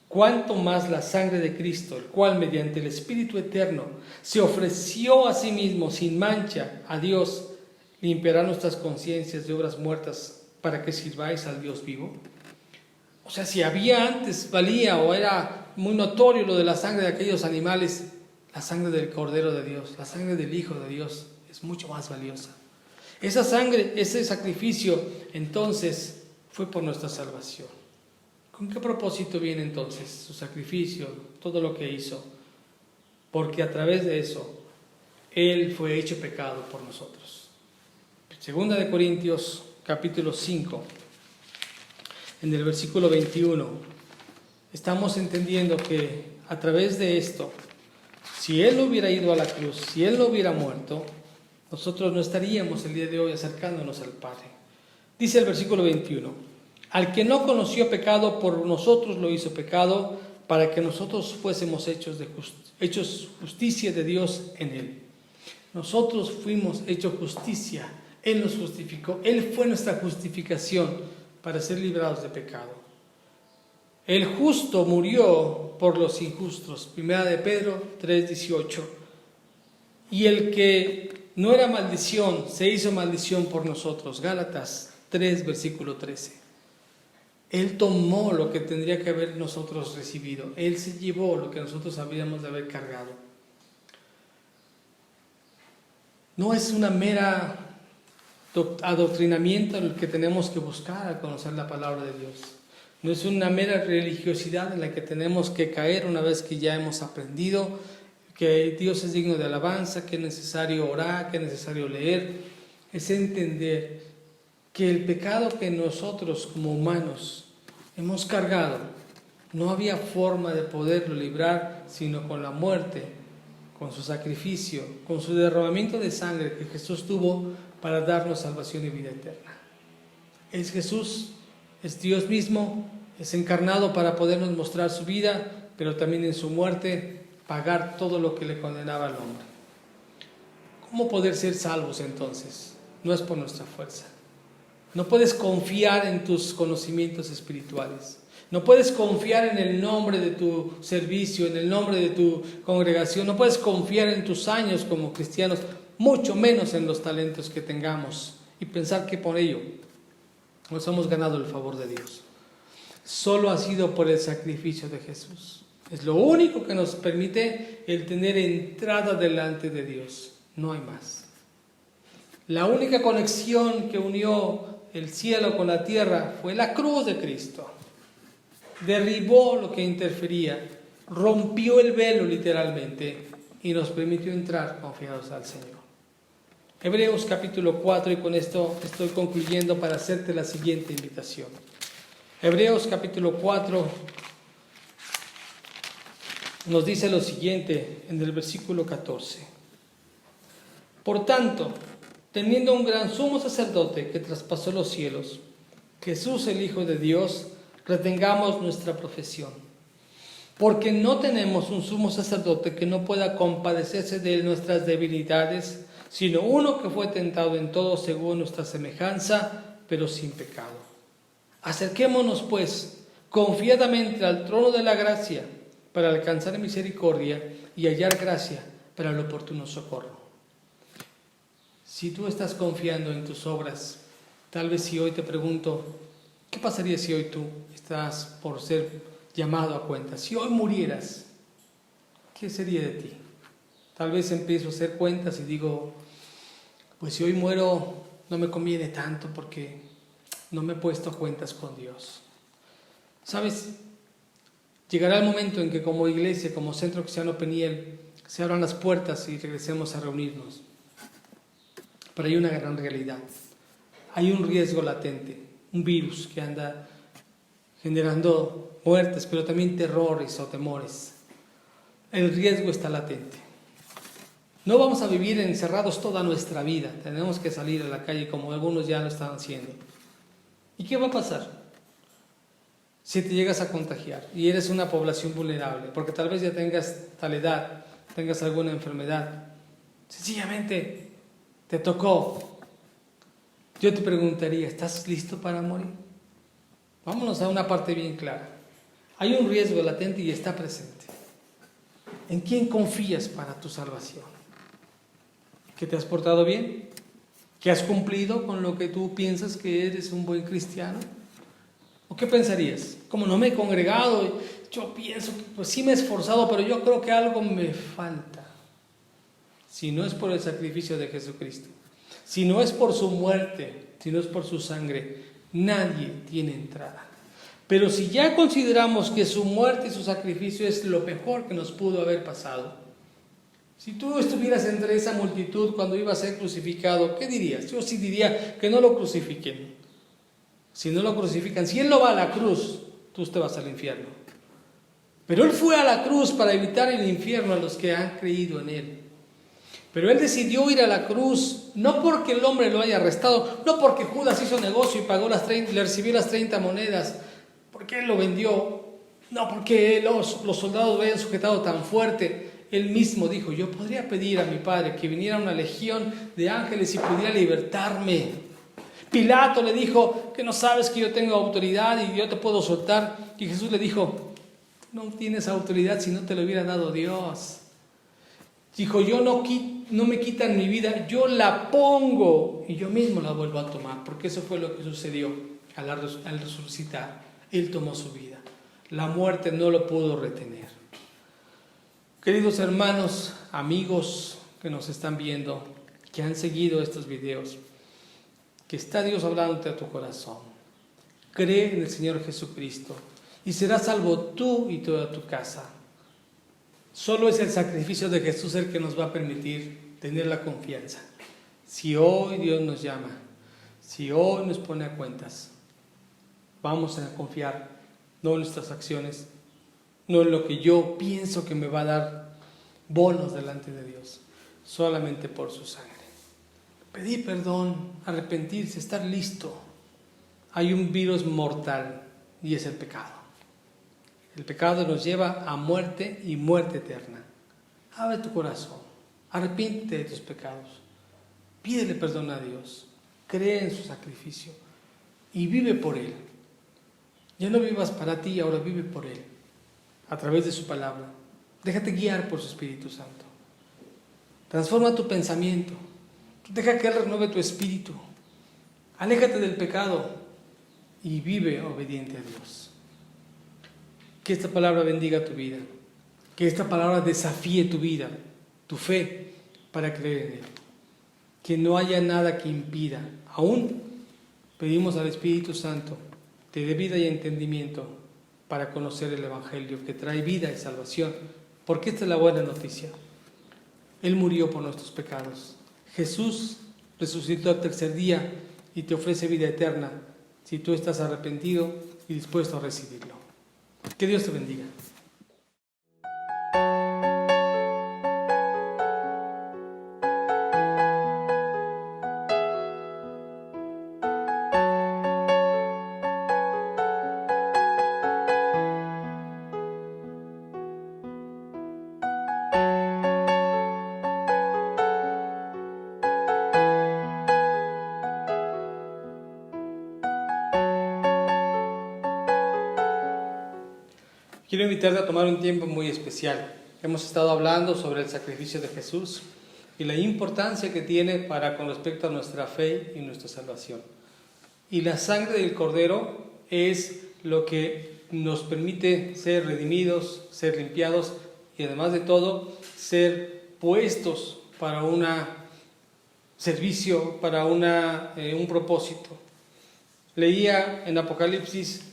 cuánto más la sangre de Cristo, el cual mediante el Espíritu Eterno se ofreció a sí mismo sin mancha a Dios, limpiará nuestras conciencias de obras muertas para que sirváis al Dios vivo. O sea, si había antes, valía o era muy notorio lo de la sangre de aquellos animales, la sangre del Cordero de Dios, la sangre del Hijo de Dios es mucho más valiosa. Esa sangre, ese sacrificio, entonces, fue por nuestra salvación. ¿Con qué propósito viene entonces su sacrificio, todo lo que hizo? Porque a través de eso, Él fue hecho pecado por nosotros. Segunda de Corintios, capítulo 5, en el versículo 21, estamos entendiendo que a través de esto, Si Él no hubiera ido a la cruz, si Él no hubiera muerto, nosotros no estaríamos el día de hoy acercándonos al Padre. Dice el versículo 21, al que no conoció pecado, por nosotros lo hizo pecado, para que nosotros fuésemos hechos justicia de Dios en Él. Nosotros fuimos hechos justicia, Él nos justificó, Él fue nuestra justificación para ser librados de pecado. El justo murió por los injustos, 1 de Pedro 3:18. Y el que no era maldición, se hizo maldición por nosotros, Gálatas 3, versículo 13. Él tomó lo que tendría que haber nosotros recibido, Él se llevó lo que nosotros habríamos de haber cargado. No es una mera adoctrinamiento el que tenemos que buscar al conocer la palabra de Dios. No es una mera religiosidad en la que tenemos que caer una vez que ya hemos aprendido que Dios es digno de alabanza, que es necesario orar, que es necesario leer. Es entender que el pecado que nosotros como humanos hemos cargado, no había forma de poderlo librar sino con la muerte, con su sacrificio, con su derramamiento de sangre que Jesús tuvo para darnos salvación y vida eterna. Es Jesús, es Dios mismo, es encarnado para podernos mostrar su vida, pero también en su muerte pagar todo lo que le condenaba al hombre. ¿Cómo poder ser salvos entonces? No es por nuestra fuerza. No puedes confiar en tus conocimientos espirituales. No puedes confiar en el nombre de tu servicio, en el nombre de tu congregación. No puedes confiar en tus años como cristianos, mucho menos en los talentos que tengamos y pensar que por ello nos hemos ganado el favor de Dios. Solo ha sido por el sacrificio de Jesús. Es lo único que nos permite el tener entrada delante de Dios. No hay más. La única conexión que unió el cielo con la tierra fue la cruz de Cristo. Derribó lo que interfería, rompió el velo literalmente y nos permitió entrar confiados al Señor. Hebreos capítulo 4, y con esto estoy concluyendo para hacerte la siguiente invitación. Hebreos capítulo 4 nos dice lo siguiente en el versículo 14. Por tanto, teniendo un gran sumo sacerdote que traspasó los cielos, Jesús el Hijo de Dios, retengamos nuestra profesión. Porque no tenemos un sumo sacerdote que no pueda compadecerse de nuestras debilidades, sino uno que fue tentado en todo según nuestra semejanza, pero sin pecado. Acerquémonos, pues, confiadamente al trono de la gracia, para alcanzar misericordia y hallar gracia para el oportuno socorro. Si tú estás confiando en tus obras, tal vez si hoy te pregunto, ¿qué pasaría si hoy tú estás por ser llamado a cuenta? Si hoy murieras, ¿qué sería de ti? Tal vez empiezo a hacer cuentas y digo, pues si hoy muero no me conviene tanto porque no me he puesto a cuentas con Dios. ¿Sabes? Llegará el momento en que como iglesia, como Centro Cristiano Peniel, se abran las puertas y regresemos a reunirnos. Pero hay una gran realidad. Hay un riesgo latente, un virus que anda generando muertes, pero también terrores o temores. El riesgo está latente. No vamos a vivir encerrados toda nuestra vida. Tenemos que salir a la calle como algunos ya lo están haciendo. ¿Y qué va a pasar? Si te llegas a contagiar y eres una población vulnerable, porque tal vez ya tengas tal edad, tengas alguna enfermedad, sencillamente te tocó. Yo te preguntaría, ¿estás listo para morir? Vámonos a una parte bien clara. Hay un riesgo latente y está presente. ¿En quién confías para tu salvación? ¿Que te has portado bien? ¿Que has cumplido con lo que tú piensas que eres un buen cristiano? ¿O qué pensarías? Como no me he congregado, yo pienso que pues sí me he esforzado, pero yo creo que algo me falta. Si no es por el sacrificio de Jesucristo, si no es por su muerte, si no es por su sangre, nadie tiene entrada. Pero si ya consideramos que su muerte y su sacrificio es lo mejor que nos pudo haber pasado, si tú estuvieras entre esa multitud cuando iba a ser crucificado, ¿qué dirías? Yo sí diría que no lo crucifiquen. Si no lo crucifican, si Él no va a la cruz, tú te vas al infierno. Pero Él fue a la cruz para evitar el infierno a los que han creído en Él. Pero Él decidió ir a la cruz, no porque el hombre lo haya arrestado, no porque Judas hizo negocio y le recibió las 30 monedas, porque Él lo vendió, no porque los soldados lo hayan sujetado tan fuerte. Él mismo dijo: yo podría pedir a mi Padre que viniera una legión de ángeles y pudiera libertarme. Pilato le dijo: que no sabes que yo tengo autoridad y yo te puedo soltar. Y Jesús le dijo: no tienes autoridad si no te lo hubiera dado Dios. Dijo: yo no me quitan mi vida, yo la pongo y yo mismo la vuelvo a tomar, porque eso fue lo que sucedió al resucitar. Él tomó su vida. La muerte no lo pudo retener. Queridos hermanos, amigos que nos están viendo, que han seguido estos videos, que está Dios hablándote a tu corazón. Cree en el Señor Jesucristo y serás salvo tú y toda tu casa. Solo es el sacrificio de Jesús el que nos va a permitir tener la confianza. Si hoy Dios nos llama, si hoy nos pone a cuentas, vamos a confiar no en nuestras acciones, no en lo que yo pienso que me va a dar bonos delante de Dios, solamente por su sangre. Pedir perdón, arrepentirse, estar listo. Hay un virus mortal y es el pecado. El pecado nos lleva a muerte y muerte eterna. Abre tu corazón, arrepiéntete de tus pecados, pídele perdón a Dios, cree en su sacrificio y vive por Él. Ya no vivas para ti, ahora vive por Él, a través de su palabra. Déjate guiar por su Espíritu Santo. Transforma tu pensamiento. Deja que Él renueve tu espíritu. Aléjate del pecado y vive obediente a Dios. Que esta palabra bendiga tu vida. Que esta palabra desafíe tu vida, tu fe, para creer en Él. Que no haya nada que impida. Aún pedimos al Espíritu Santo te dé vida y entendimiento para conocer el Evangelio que trae vida y salvación. Porque esta es la buena noticia. Él murió por nuestros pecados. Jesús resucitó al tercer día y te ofrece vida eterna si tú estás arrepentido y dispuesto a recibirlo. Que Dios te bendiga. Quiero invitarte a tomar un tiempo muy especial. Hemos estado hablando sobre el sacrificio de Jesús y la importancia que tiene con respecto a nuestra fe y nuestra salvación. Y la sangre del Cordero es lo que nos permite ser redimidos, ser limpiados y además de todo, ser puestos para un servicio, para un propósito. Leía en Apocalipsis,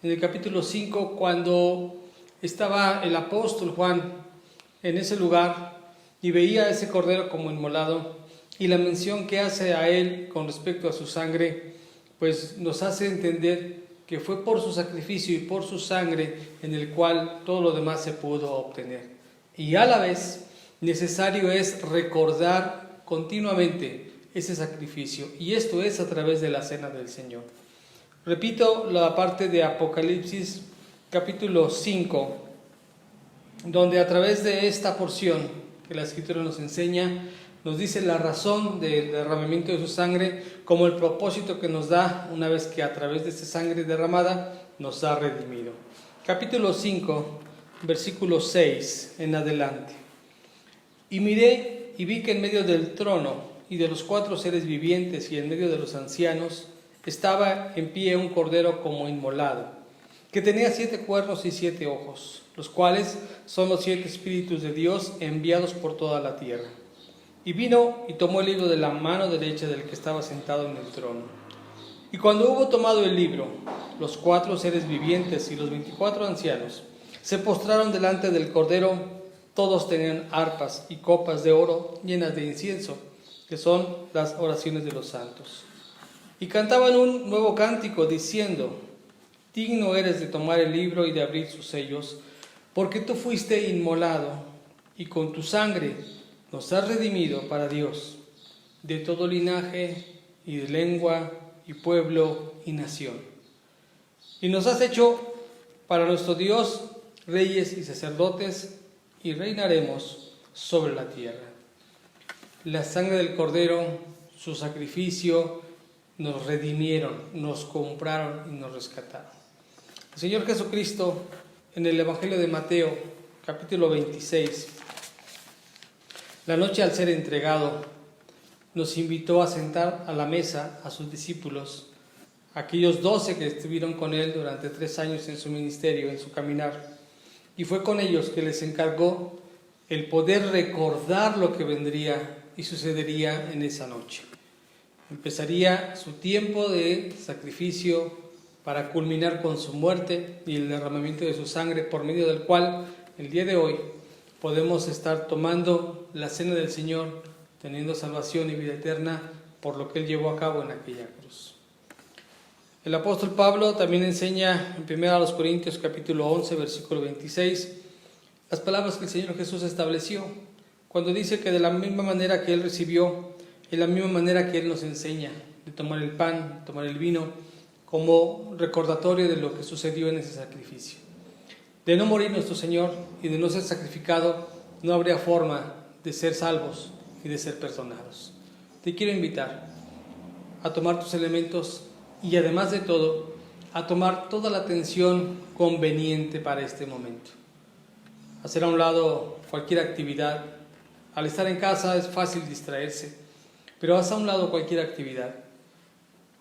en el capítulo 5, cuando estaba el apóstol Juan en ese lugar y veía a ese cordero como inmolado, y la mención que hace a él con respecto a su sangre, pues nos hace entender que fue por su sacrificio y por su sangre en el cual todo lo demás se pudo obtener. Y a la vez necesario es recordar continuamente ese sacrificio, y esto es a través de la cena del Señor. Repito la parte de Apocalipsis capítulo 5, donde a través de esta porción que la Escritura nos enseña, nos dice la razón del derramamiento de su sangre, como el propósito que nos da una vez que a través de esta sangre derramada nos ha redimido. Capítulo 5, versículo 6 en adelante. Y miré y vi que en medio del trono y de los 4 seres vivientes y en medio de los ancianos estaba en pie un cordero como inmolado, que tenía 7 cuernos y 7 ojos, los cuales son los 7 espíritus de Dios enviados por toda la tierra. Y vino y tomó el libro de la mano derecha del que estaba sentado en el trono. Y cuando hubo tomado el libro, los 4 seres vivientes y los 24 ancianos se postraron delante del cordero. Todos tenían arpas y copas de oro llenas de incienso, que son las oraciones de los santos. Y cantaban un nuevo cántico diciendo: digno eres de tomar el libro y de abrir sus sellos, porque tú fuiste inmolado y con tu sangre nos has redimido para Dios, de todo linaje y de lengua y pueblo y nación. Y nos has hecho para nuestro Dios reyes y sacerdotes, y reinaremos sobre la tierra. La sangre del Cordero, su sacrificio, nos redimieron, nos compraron y nos rescataron. El Señor Jesucristo, en el Evangelio de Mateo, capítulo 26, la noche al ser entregado, nos invitó a sentar a la mesa a sus discípulos, aquellos 12 que estuvieron con Él durante 3 años en su ministerio, en su caminar. Y fue con ellos que les encargó el poder recordar lo que vendría y sucedería en esa noche. Empezaría su tiempo de sacrificio para culminar con su muerte y el derramamiento de su sangre, por medio del cual el día de hoy podemos estar tomando la cena del Señor, teniendo salvación y vida eterna por lo que Él llevó a cabo en aquella cruz. El apóstol Pablo también enseña en 1 Corintios capítulo 11, versículo 26, las palabras que el Señor Jesús estableció, cuando dice que de la misma manera que Él recibió, de la misma manera que Él nos enseña, de tomar el pan, tomar el vino, como recordatorio de lo que sucedió en ese sacrificio. De no morir nuestro Señor y de no ser sacrificado, no habría forma de ser salvos y de ser perdonados. Te quiero invitar a tomar tus elementos y además de todo, a tomar toda la atención conveniente para este momento. Hacer a un lado cualquier actividad. Al estar en casa es fácil distraerse, pero haz a un lado cualquier actividad.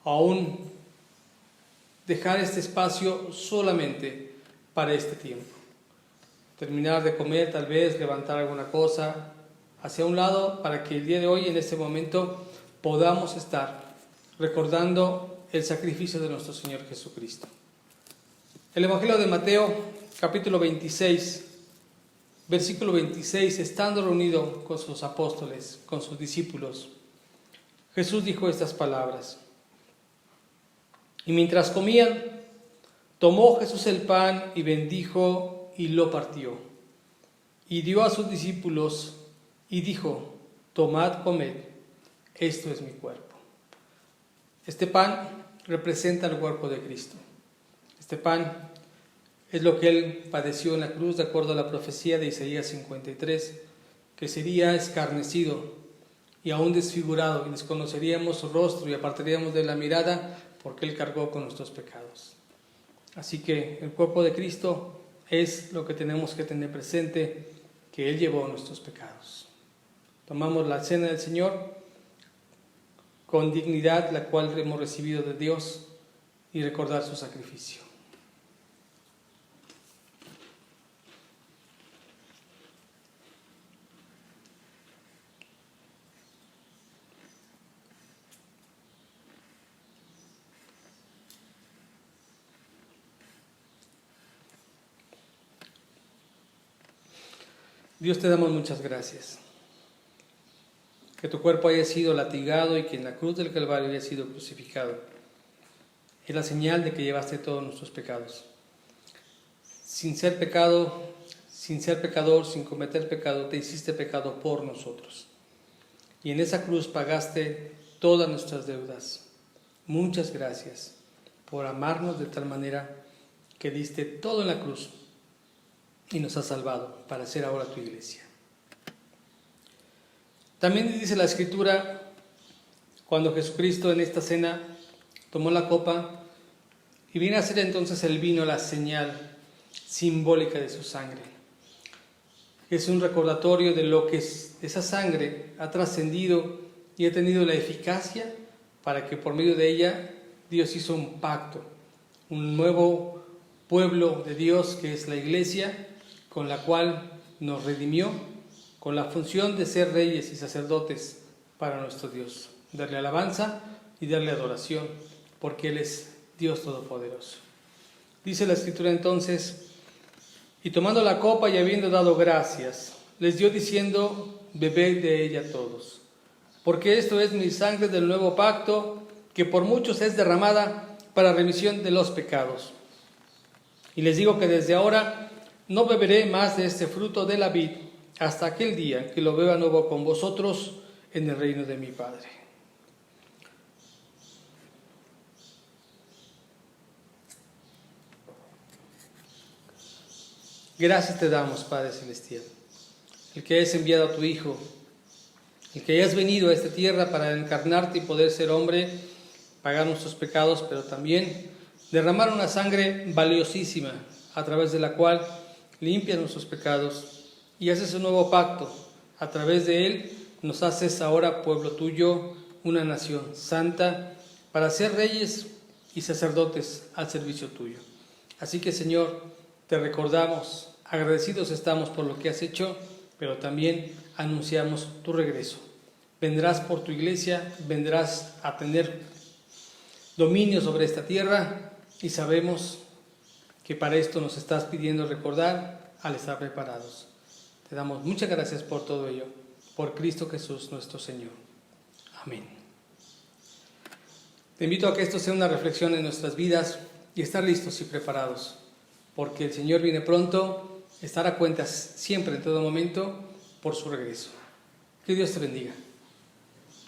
Aún dejar este espacio solamente para este tiempo. Terminar de comer, tal vez levantar alguna cosa hacia un lado para que el día de hoy, en este momento, podamos estar recordando el sacrificio de nuestro Señor Jesucristo. El Evangelio de Mateo, capítulo 26, versículo 26, estando reunido con sus apóstoles, con sus discípulos, Jesús dijo estas palabras. Y mientras comían, tomó Jesús el pan y bendijo y lo partió. Y dio a sus discípulos y dijo, tomad, comed, esto es mi cuerpo. Este pan representa el cuerpo de Cristo. Este pan es lo que Él padeció en la cruz, de acuerdo a la profecía de Isaías 53, que sería escarnecido y aún desfigurado, y desconoceríamos su rostro y apartaríamos de la mirada, porque Él cargó con nuestros pecados. Así que el cuerpo de Cristo es lo que tenemos que tener presente, que Él llevó nuestros pecados. Tomamos la cena del Señor con dignidad, la cual hemos recibido de Dios, y recordar su sacrificio. Dios, te damos muchas gracias. Que tu cuerpo haya sido latigado y que en la cruz del Calvario haya sido crucificado. Es la señal de que llevaste todos nuestros pecados. Sin ser pecado, sin ser pecador, sin cometer pecado, te hiciste pecado por nosotros. Y en esa cruz pagaste todas nuestras deudas. Muchas gracias por amarnos de tal manera que diste todo en la cruz y nos has salvado para ser ahora tu iglesia. También dice la Escritura, cuando Jesucristo en esta cena tomó la copa y viene a ser entonces el vino la señal simbólica de su sangre. Es un recordatorio de lo que esa sangre ha trascendido y ha tenido la eficacia para que por medio de ella Dios hizo un pacto, un nuevo pueblo de Dios que es la iglesia, con la cual nos redimió, con la función de ser reyes y sacerdotes para nuestro Dios, darle alabanza y darle adoración, porque Él es Dios Todopoderoso. Dice la Escritura entonces, y tomando la copa y habiendo dado gracias, les dio diciendo, bebed de ella todos, porque esto es mi sangre del nuevo pacto, que por muchos es derramada para remisión de los pecados. Y les digo que desde ahora No beberé más de este fruto de la vid hasta aquel día en que lo beba nuevo con vosotros en el reino de mi Padre. Gracias te damos, Padre Celestial, el que hayas enviado a tu Hijo, el que hayas venido a esta tierra para encarnarte y poder ser hombre, pagar nuestros pecados, pero también derramar una sangre valiosísima a través de la cual limpias nuestros pecados y haces un nuevo pacto. A través de él nos haces ahora pueblo tuyo, una nación santa, para ser reyes y sacerdotes al servicio tuyo. Así que, Señor, te recordamos, agradecidos estamos por lo que has hecho, pero también anunciamos tu regreso. Vendrás por tu iglesia, vendrás a tener dominio sobre esta tierra y sabemos que para esto nos estás pidiendo recordar al estar preparados. Te damos muchas gracias por todo ello, por Cristo Jesús nuestro Señor. Amén. Te invito a que esto sea una reflexión en nuestras vidas y estar listos y preparados, porque el Señor viene pronto, estar a cuentas siempre, en todo momento, por su regreso. Que Dios te bendiga.